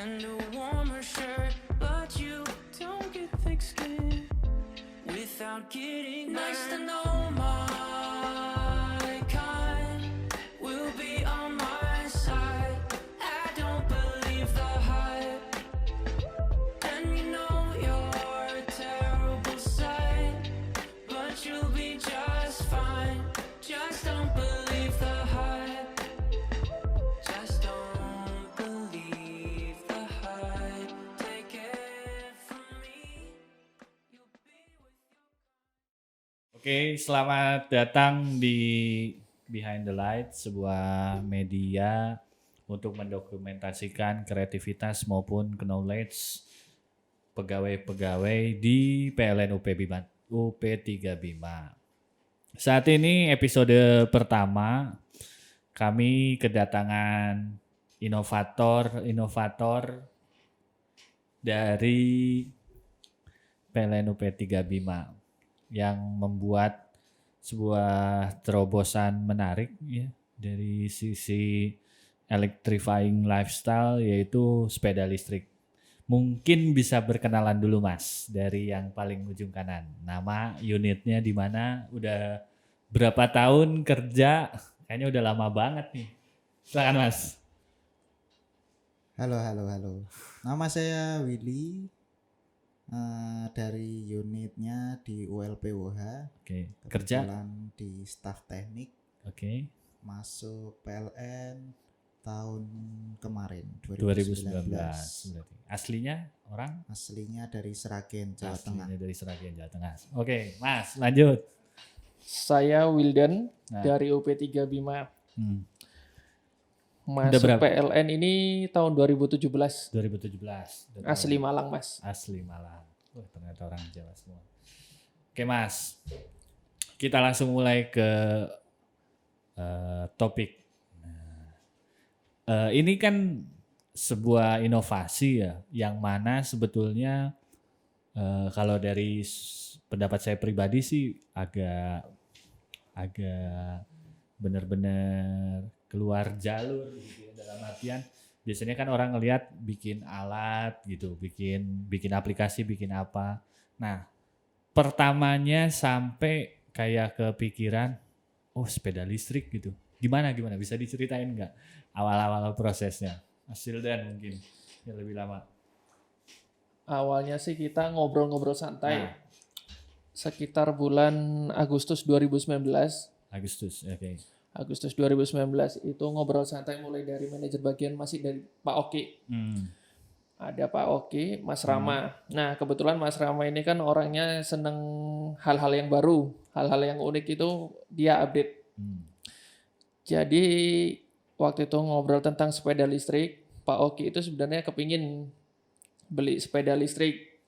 and a warmer shirt, but you don't get thick skin without getting nice to know my kind will be on my side. I don't believe the hype, and you know you're a terrible sight, but you'll be just fine. Just don't believe the hype. Just don't believe the hype. Take it from me. You'll be with your... Oke, selamat datang di Behind the Light, sebuah media untuk mendokumentasikan kreativitas maupun knowledge pegawai-pegawai di PLN UP3 Bima. Saat ini episode pertama, kami kedatangan inovator dari PLN UP3 Bima yang membuat sebuah terobosan menarik ya dari sisi electrifying lifestyle, yaitu sepeda listrik. Mungkin bisa berkenalan dulu Mas dari yang paling ujung kanan. Nama, unitnya di mana, udah berapa tahun kerja? Kayaknya udah lama banget nih. Silakan Mas. Halo. Nama saya Willy, dari unitnya di ULPWH. Oke, kerja? Kebetulan di staf teknik. Oke. Masuk PLN tahun kemarin 2019 berarti. Aslinya orang? Aslinya dari Sragen, Jawa Tengah. Aslinya dari Sragen, Jawa Tengah. Oke, Mas, lanjut. Saya Wildan Nah. dari UP3 Bima. Udah Masuk berapa? PLN ini tahun 2017. 2017. Udah Asli tahun. Malang, Mas. Asli Malang. Ternyata orang Jawa semua. Oke Mas, kita langsung mulai ke topik. Ini kan sebuah inovasi ya, yang mana sebetulnya kalau dari pendapat saya pribadi sih agak benar-benar keluar jalur gitu ya, dalam artian biasanya kan orang ngelihat bikin alat gitu, bikin aplikasi, bikin apa. Nah, pertamanya sampai kayak kepikiran, oh sepeda listrik gitu. Gimana bisa diceritain nggak awal-awal prosesnya? Mas Wildan mungkin yang lebih lama. Awalnya sih kita ngobrol-ngobrol santai. Nah. Sekitar bulan Agustus 2019. Agustus, oke. Agustus 2019 itu ngobrol santai mulai dari manajer bagian, masih dari Pak Oki. Ada Pak Oki, Mas Rama. Nah, kebetulan Mas Rama ini kan orangnya seneng hal-hal yang baru, hal-hal yang unik itu dia update. Jadi waktu itu ngobrol tentang sepeda listrik, Pak Oki itu sebenarnya kepingin beli sepeda listrik.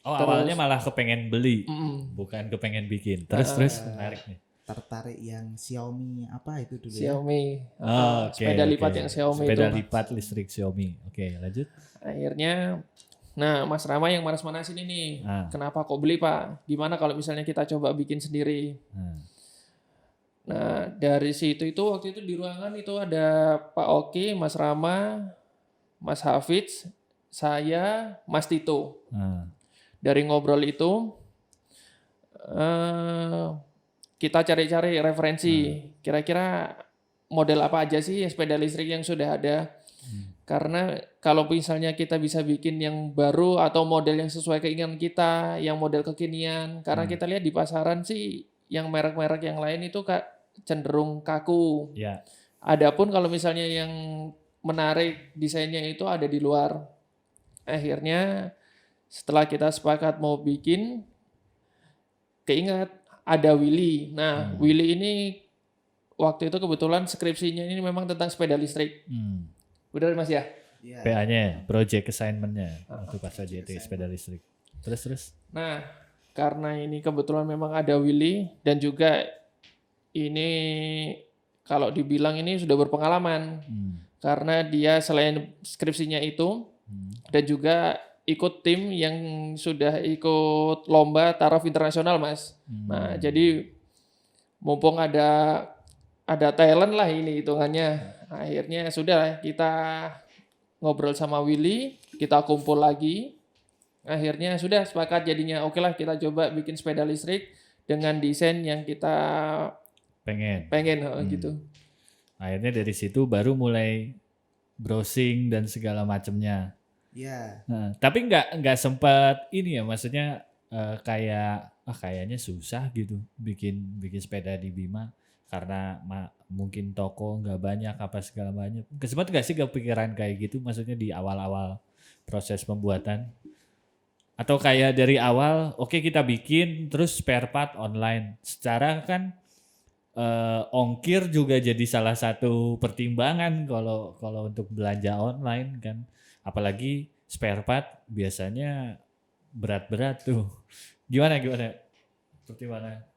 Oh, Terus- awalnya malah kepengen beli, bukan kepengen bikin. Terus menarik nih. Tertarik yang Xiaomi apa itu dulu ya? Xiaomi. Oh, oke, Sepeda lipat oke. yang Xiaomi sepeda itu. lipat listrik Xiaomi. Oke, lanjut. Akhirnya, nah Mas Rama yang manas-manasin ini, kenapa kok beli Pak? Gimana kalau misalnya kita coba bikin sendiri? Nah dari situ itu waktu itu di ruangan itu ada Pak Oki, Mas Rama, Mas Hafidz, saya, Mas Tito. Dari ngobrol itu kita cari-cari referensi, kira-kira model apa aja sih sepeda listrik yang sudah ada. Karena kalau misalnya kita bisa bikin yang baru atau model yang sesuai keinginan kita, yang model kekinian, karena kita lihat di pasaran sih yang merek-merek yang lain itu cenderung kaku. Ya. Adapun kalau misalnya yang menarik desainnya itu ada di luar. Akhirnya setelah kita sepakat mau bikin, keingat ada Willy. Nah, Willy ini waktu itu kebetulan skripsinya ini memang tentang sepeda listrik. Udah Mas ya? Iya. PA-nya, project assignment-nya untuk pas AJT sepeda listrik. Terus. Nah, karena ini kebetulan memang ada Willy dan juga ini kalau dibilang ini sudah berpengalaman. Karena dia selain skripsinya itu dan juga ikut tim yang sudah ikut lomba taraf internasional, Mas. Nah, jadi mumpung ada talent lah ini hitungannya. Akhirnya sudah kita ngobrol sama Willy, kita kumpul lagi. Akhirnya sudah sepakat jadinya oke lah kita coba bikin sepeda listrik dengan desain yang kita pengen gitu. Akhirnya dari situ baru mulai browsing dan segala macamnya. Iya. Nah, tapi nggak sempat ini ya, maksudnya kayaknya susah gitu bikin sepeda di Bima karena mungkin toko nggak banyak apa segala banyak. Sempat nggak sih kepikiran kayak gitu, maksudnya di awal-awal proses pembuatan? Atau kayak dari awal, oke kita bikin terus spare part online. Secara kan ongkir juga jadi salah satu pertimbangan kalau untuk belanja online kan. Apalagi spare part biasanya berat-berat tuh. Gimana? Pertimbangan?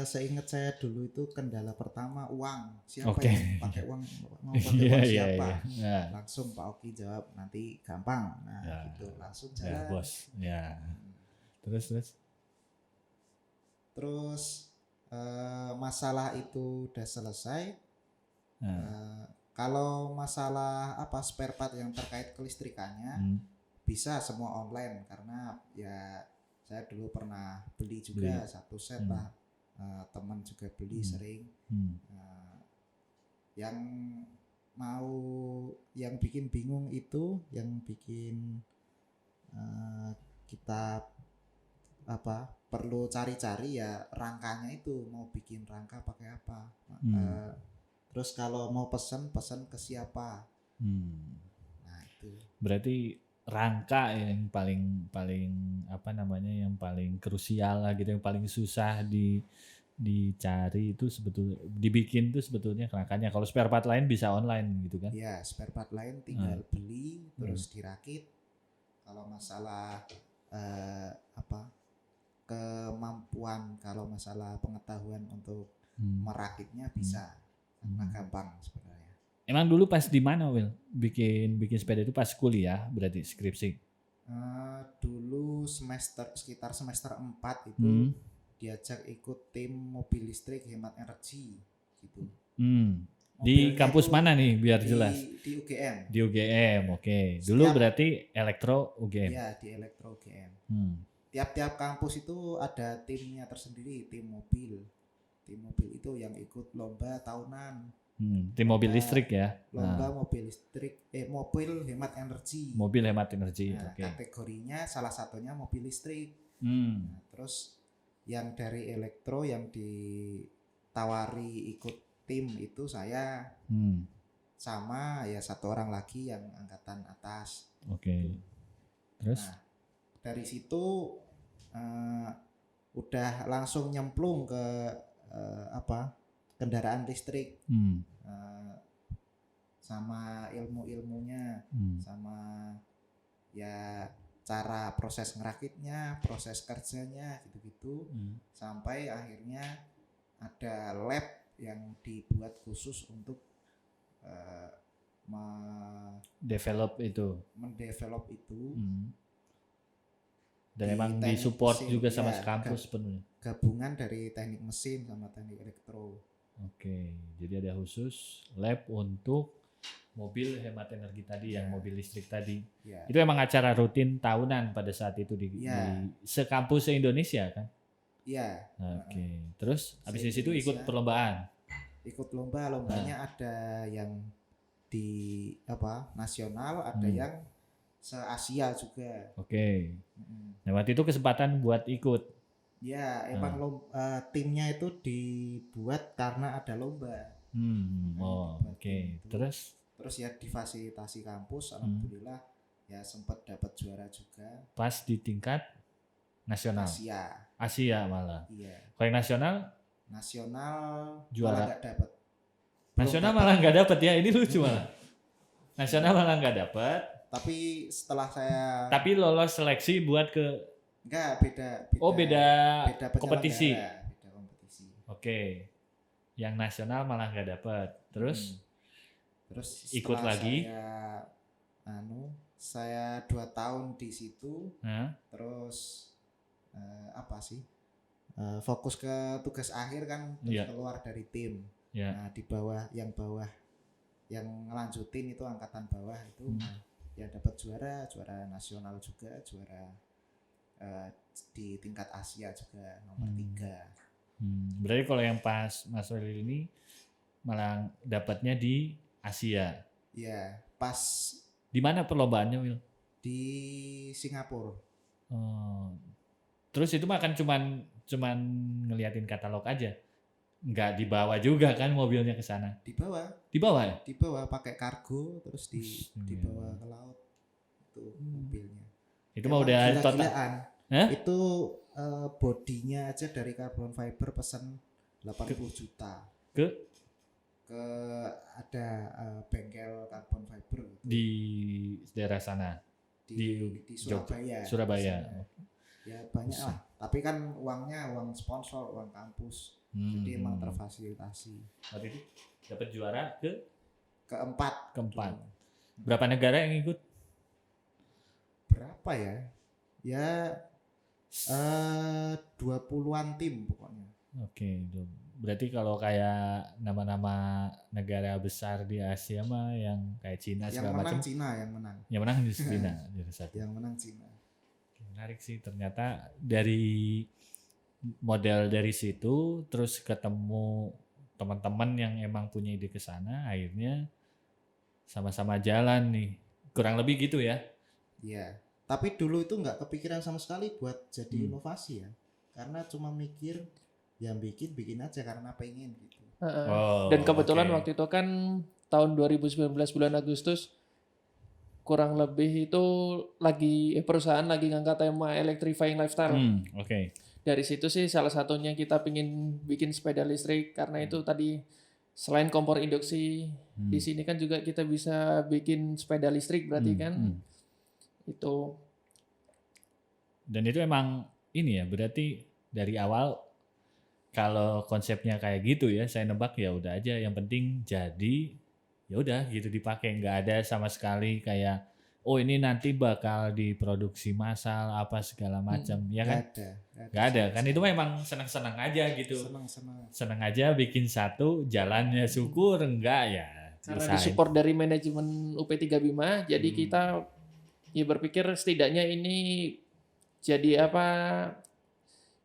Seingat saya dulu itu kendala pertama uang. Siapa Oke. yang pakai uang? Mau pakai Iya, uang iya, siapa? iya. Nah, Langsung Pak Oki jawab nanti gampang. Nah Ya. gitu langsung ya jalan. bos. Ya. Terus. Terus masalah itu udah selesai. Nah, Kalau masalah apa spare part yang terkait kelistrikannya bisa semua online karena ya saya dulu pernah beli juga satu set lah. Teman juga beli sering. Yang bikin bingung itu, yang bikin kita perlu cari-cari ya rangkanya itu, mau bikin rangka pakai apa. Terus kalau mau pesan ke siapa. Nah itu berarti rangka yang paling yang paling krusial lah gitu, yang paling susah dicari itu dibikin tuh sebetulnya rangkanya. Kalau spare part lain bisa online gitu kan? ya spare part lain tinggal beli terus dirakit. Kalau masalah kemampuan, kalau masalah pengetahuan untuk merakitnya bisa karena gampang sebenarnya. Emang dulu pas di mana Will bikin sepeda itu, pas kuliah berarti skripsi? Dulu sekitar semester 4 itu diajak ikut tim mobil listrik hemat energi gitu. Di Mobilnya kampus itu mana nih biar jelas? Di UGM. Di UGM, oke. Dulu berarti elektro UGM. Iya, di elektro UGM. Tiap-tiap kampus itu ada timnya tersendiri, tim mobil. Tim mobil itu yang ikut lomba tahunan. Tim mobil listrik ya. Lomba mobil listrik, mobil hemat energi. Mobil hemat energi, Nah, oke. kategorinya salah satunya mobil listrik. Nah, terus yang dari elektro yang ditawari ikut tim itu saya sama ya satu orang lagi yang angkatan atas. Oke. Terus? Nah, dari situ udah langsung nyemplung ke kendaraan listrik. Sama ilmunya, sama ya cara proses ngerakitnya, proses kerjanya gitu-gitu, sampai akhirnya ada lab yang dibuat khusus untuk mendevelop itu. Dan Di emang teknik disupport mesin, juga sama ya, kampus penuhnya. gabungan dari teknik mesin sama teknik elektro. Oke, jadi ada khusus lab untuk mobil hemat energi tadi, yang mobil listrik tadi. Ya. Itu emang acara rutin tahunan pada saat itu di sekampus se-Indonesia kan? Iya. Oke. Terus habis di situ ikut Se-Indonesia. perlombaan. Ikut lombanya ada yang di nasional, ada yang se-Asia juga. Oke. Nah, waktu itu kesempatan buat ikut. Ya, emang timnya itu dibuat karena ada lomba. Oke. Terus ya difasilitasi kampus, alhamdulillah ya sempat dapat juara juga. pas di tingkat nasional. Asia malah. Iya. Kalau yang Nasional juara. malah nggak dapat. Nasional malah nggak dapat ya, ini lucu malah. Nasional malah nggak dapat. Tapi setelah saya Tapi lolos seleksi buat ke. enggak beda Beda penyelenggara, kompetisi. beda kompetisi. Oke. Yang nasional malah nggak dapat. Terus ikut setelah lagi. Saya 2 tahun di situ. Hah? Terus fokus ke tugas akhir kan, terus keluar dari tim. Nah, di bawah yang ngelanjutin itu angkatan bawah itu. yang dapat juara nasional juga, juara di tingkat Asia juga nomor 3. Berarti kalau yang pas Mas Willy ini malah dapatnya di Asia. Iya, pas di mana perlombaannya, Wil? Di Singapura. Terus itu mah kan cuman ngeliatin katalog aja. Nggak dibawa juga kan mobilnya ke sana? Dibawa ya? Dibawa pakai kargo terus dibawa ke laut itu mobilnya. Itu mah udah total. Itu bodinya aja dari carbon fiber pesan 80 juta. Ke ada bengkel carbon fiber di daerah sana. Di Surabaya. Ya banyak lah. Tapi kan uangnya uang sponsor, uang kampus. Jadi emang terfasilitasi. Waktu itu dapat juara keempat. Berapa negara yang ikut? Berapa ya? Ya 20-an tim pokoknya. Oke, berarti kalau kayak nama-nama negara besar di Asia mah yang kayak Cina segala macam. Yang menang di Cina. Yang menang Cina. Menarik sih, ternyata dari model dari situ terus ketemu teman-teman yang emang punya ide ke sana, akhirnya sama-sama jalan nih. Kurang lebih gitu ya. Iya. Tapi dulu itu nggak kepikiran sama sekali buat jadi inovasi ya. Karena cuma mikir yang bikin aja karena pengen gitu. Dan kebetulan waktu itu kan tahun 2019 bulan Agustus kurang lebih itu lagi perusahaan lagi ngangkat tema electrifying lifestyle. Dari situ sih salah satunya kita pingin bikin sepeda listrik karena itu tadi selain kompor induksi di sini kan juga kita bisa bikin sepeda listrik berarti kan itu. Dan itu emang ini ya berarti dari awal kalau konsepnya kayak gitu ya saya nebak ya udah aja yang penting jadi ya udah gitu dipakai, nggak ada sama sekali kayak oh ini nanti bakal diproduksi massal apa segala macam ya kan? Nggak ada kan, itu memang senang-senang aja gitu, senang aja bikin satu jalannya syukur enggak ya karena disupport dari manajemen UP3 Bima jadi kita ya berpikir setidaknya ini jadi apa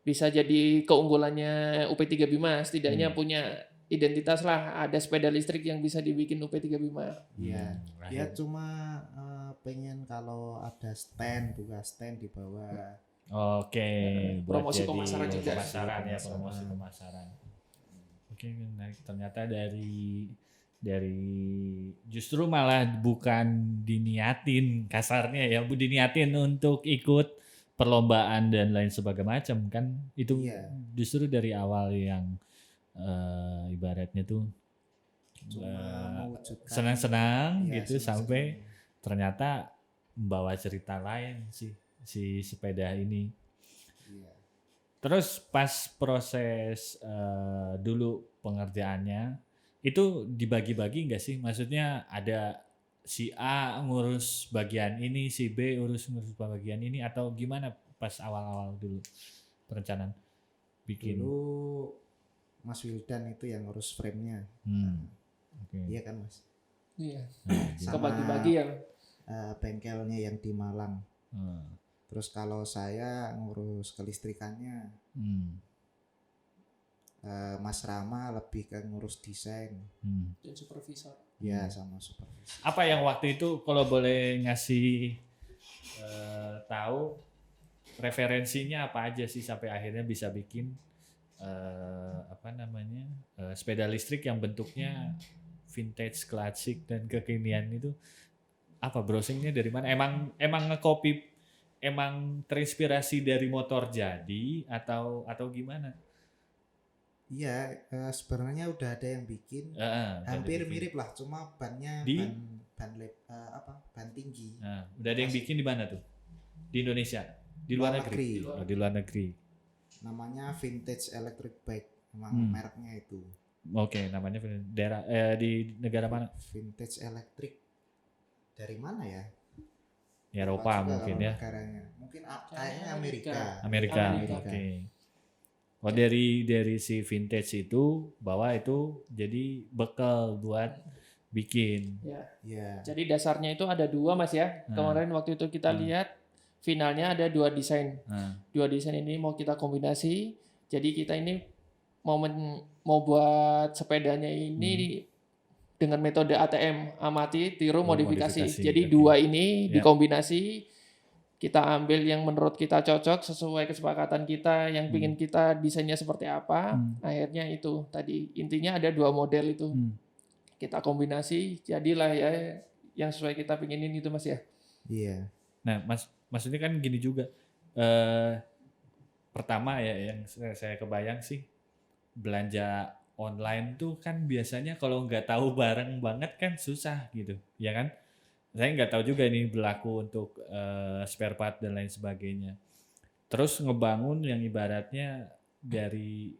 bisa jadi keunggulannya UP3 Bima setidaknya punya identitas lah, ada sepeda listrik yang bisa dibikin UP3 Bima. Iya. Ya cuma pengen kalau ada stand, buka stand di bawah. Promosi pemasaran juga. Promosi pemasaran. Oke, menarik. Ternyata dari justru malah bukan diniatin kasarnya ya, diniatin untuk ikut perlombaan dan lain sebagainya macam kan itu justru dari awal yang ibaratnya tuh senang-senang gitu sampai ternyata membawa cerita lain si sepeda ini. Terus pas proses dulu pengerjaannya itu dibagi-bagi nggak sih? Maksudnya ada si A ngurus bagian ini, si B ngurus bagian ini atau gimana pas awal-awal dulu perencanaan bikin? Dulu Mas Wildan itu yang ngurus frame-nya. Iya kan Mas? Iya. Sama bagi-bagi ya. Bengkelnya yang di Malang. Terus kalau saya ngurus kelistrikannya. Mas Rama lebih ke ngurus desain. Dan supervisor. Ya sama supervisor. Apa yang waktu itu kalau boleh ngasih tahu referensinya apa aja sih sampai akhirnya bisa bikin sepeda listrik yang bentuknya vintage, klasik dan kekinian itu apa browsingnya dari mana? Emang nge-copy, emang terinspirasi dari motor jadi atau gimana? Iya, sebenarnya udah ada yang bikin, hampir mirip lah, cuma bannya ban tinggi. Udah ada yang bikin di mana tuh? Di Indonesia? Di luar negeri? Di luar negeri. Namanya Vintage Electric Bike, memang mereknya itu. Oke, namanya daerah di negara mana? Vintage Electric dari mana ya? Eropa mungkin ya. Negaranya. Mungkin kayaknya Amerika. Oke. Oh dari si vintage itu bahwa itu jadi bekal buat bikin. Ya. Ya. Jadi dasarnya itu ada 2 Mas ya. Kemarin waktu itu kita lihat finalnya ada 2 desain. 2 desain ini mau kita kombinasi. Jadi kita ini mau buat sepedanya ini dengan metode ATM, amati, tiru, modifikasi. Jadi 2 ini dikombinasi. Kita ambil yang menurut kita cocok sesuai kesepakatan kita, yang pingin kita desainnya seperti apa. Akhirnya itu tadi intinya ada 2 model itu. Kita kombinasi, jadilah ya yang sesuai kita pinginin itu Mas ya. Iya. Nah, maksudnya kan gini juga. Pertama ya yang saya kebayang sih, belanja online tuh kan biasanya kalau nggak tahu barang banget kan susah gitu, ya kan? Saya nggak tahu juga ini berlaku untuk spare part dan lain sebagainya. Terus ngebangun yang ibaratnya dari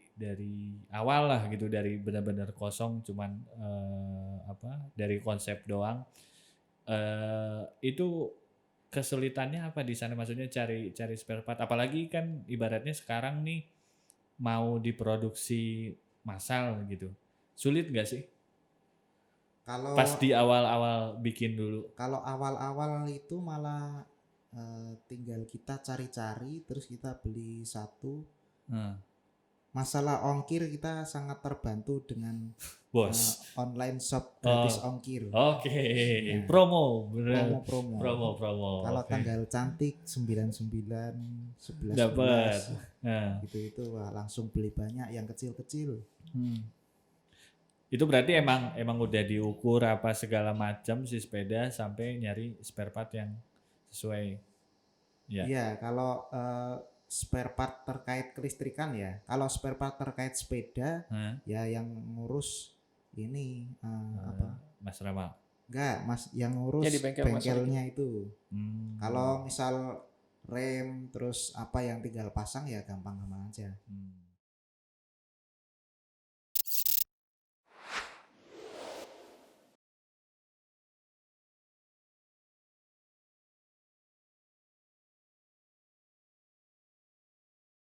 awal lah gitu, dari benar-benar kosong, cuman dari konsep doang. Itu kesulitannya apa di sana? Maksudnya cari spare part, apalagi kan ibaratnya sekarang nih mau diproduksi massal gitu, sulit nggak sih? Kalau Pas di awal-awal bikin dulu. Kalau awal-awal itu malah tinggal kita cari-cari terus kita beli satu. Masalah ongkir kita sangat terbantu dengan online shop gratis ongkir. Oke. Promo, bener. Promo. Kalau tanggal cantik 99, 11, dapat. Itu langsung beli banyak yang kecil-kecil. Itu berarti emang udah diukur apa segala macam si sepeda sampai nyari spare part yang sesuai. Ya. Iya, kalau spare part terkait kelistrikan ya. Kalau spare part terkait sepeda ya yang ngurus ini apa? Mas Rama. Enggak, Mas yang ngurus ya, bengkelnya itu. Kalau misal rem terus apa yang tinggal pasang ya gampang-gampang aja.